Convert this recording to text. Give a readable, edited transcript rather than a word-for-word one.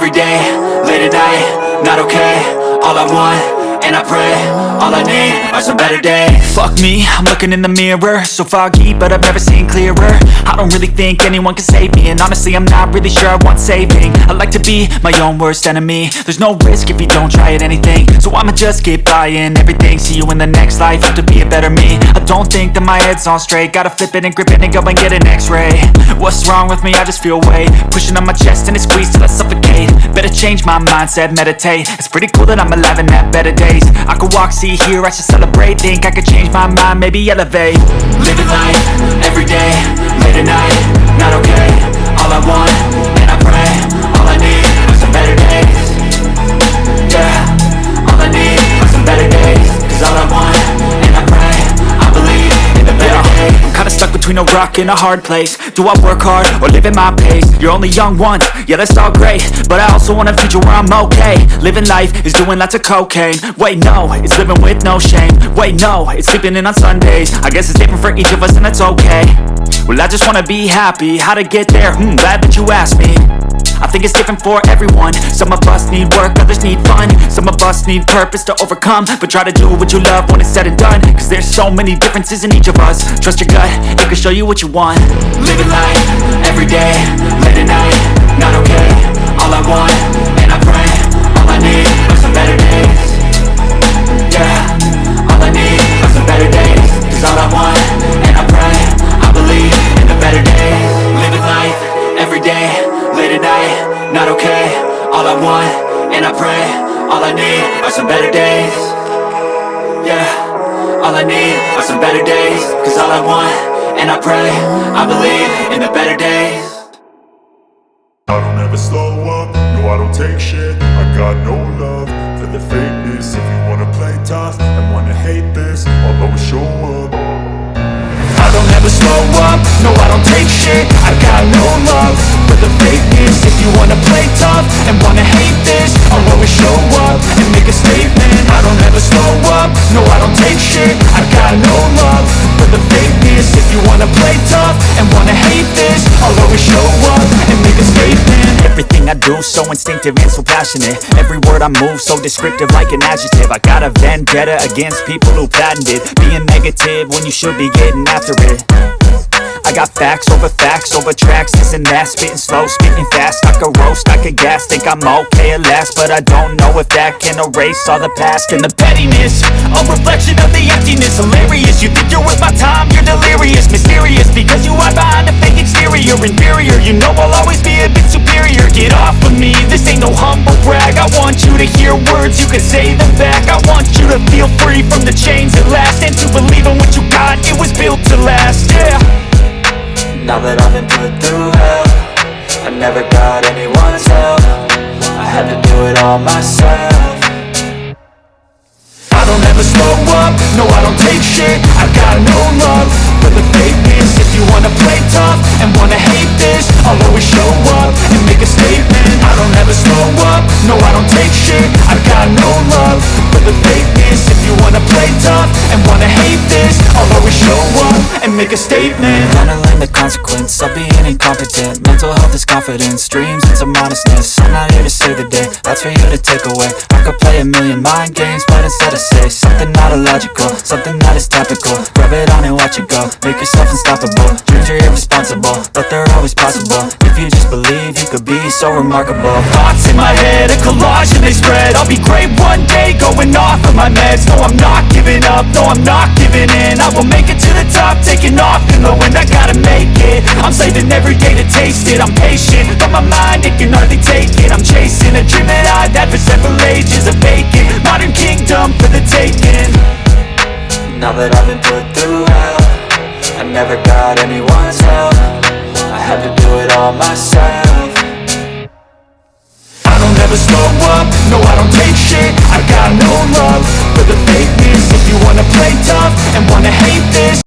every day, late at night, not okay. All I want, and I pray, all I need are some better days. Fuck me, I'm looking in the mirror, so foggy, but I've never seen clearer. I don't really think anyone can save me, and honestly I'm not really sure I want saving. I like to be my own worst enemy. There's no risk if you don't try at anything, so I'ma just keep buying everything. See you in the next life, have to be a better me. I don't think that my head's on straight, gotta flip it and grip it and go and get an x-ray. What's wrong with me? I just feel weight pushing on my chest and it squeezes till I suffocate. Better change my mindset, meditate. It's pretty cool that I'm alive and have better days. I could walk, see, hear, I should celebrate. Think I could change my mind, maybe elevate. Living life, everyday, late at night, not okay. All I want, and I pray, all I need are some better days. Yeah, all I need are some better days. Cause all I want, and I pray, I believe in the better days. I'm kinda stuck between a rock and a hard place. Do I work hard or live at my pace? You're only young once, yeah that's all great, but I also want a future where I'm okay. Living life is doing lots of cocaine. Wait no, it's living with no shame. Wait no, it's sleeping in on Sundays. I guess it's different for each of us and that's okay. Well I just wanna be happy, how to get there? Glad that you asked me. I think it's different for everyone. Some of us need work, others need fun. Some of us need purpose to overcome. But try to do what you love when it's said and done. Cause there's so many differences in each of us. Trust your gut, it can show you what you want. Living life, everyday, late at night, not okay. All I want, and I pray, all I need are some better days. Yeah, all I need are some better days. Cause all I want, and I pray, I believe in the better days. Living life, everyday, late at night, not okay. All I want, and I pray, all I need are some better days. Yeah, all I need are some better days. Cause all I want, and I pray, I believe in the better days. I don't ever slow up, no I don't take shit. I got no love for the fakeness. If you wanna play tough and wanna hate this, I'll always show up. I don't ever slow up, no I don't take shit. I got no love for the fakeness. If you wanna play tough and wanna hate this, I'll always show up and make a statement. I don't ever slow up, no I don't take shit. I got no love for the fakeness. If you wanna play tough and wanna hate this, I'll always show up and make a statement. Everything I do so instinctive and so passionate. Every word I move so descriptive like an adjective. I got a vendetta against people who patented being negative when you should be getting after it. I got facts over tracks, this and that. Spitting slow, spitting fast, I could roast, I could gas. Think I'm okay at last, but I don't know if that can erase all the past. And the pettiness, a reflection of the emptiness. Hilarious, you think you're worth my time, you're delirious. Mysterious, because you hide behind a fake exterior. Inferior, you know I'll always be a bit superior. Get off of me, this ain't no humble brag. I want you to hear words, you can say them back. I want you to feel free from the chains at last, and to believe in what you got, it was built to last, yeah. Now that I've been put through hell, I never got anyone's help. I had to do it all myself. I don't ever slow up, no I don't take shit. I got no love for the fakeness. If you wanna play tough and wanna hate this, I'll always show up and make a statement. I don't ever slow up, no I don't take shit. I got no love for the fakeness. If you wanna play tough and wanna hate this, I'll always show up and make a statement. Gonna learn the consequence of being incompetent. Mental health is confidence, dreams into modestness. I'm not here to save the day, that's for you to take away. I could play a million mind games, but instead I say something not illogical, something that is topical. Rub it on and watch it go, make yourself unstoppable. Dreams are irresponsible, but they're always possible. If you just believe, you could be so remarkable. Thoughts in my head, a collage and they spread. I'll be great one day, going off of my meds. No I'm not giving up, no I'm not giving in. I will make it to the top, taking off in the wind. I gotta make it, I'm saving every day to taste it. I'm patient, but my mind, it can hardly take it. I'm chasing a dream that I've had for several ages. A vacant, modern kingdom for the taking. Now that I've been put through hell, I never got anyone's help. I had to do it all myself. I don't ever slow up, no I don't take shit. I got no love for the fakeness. If you wanna play tough and wanna hate this,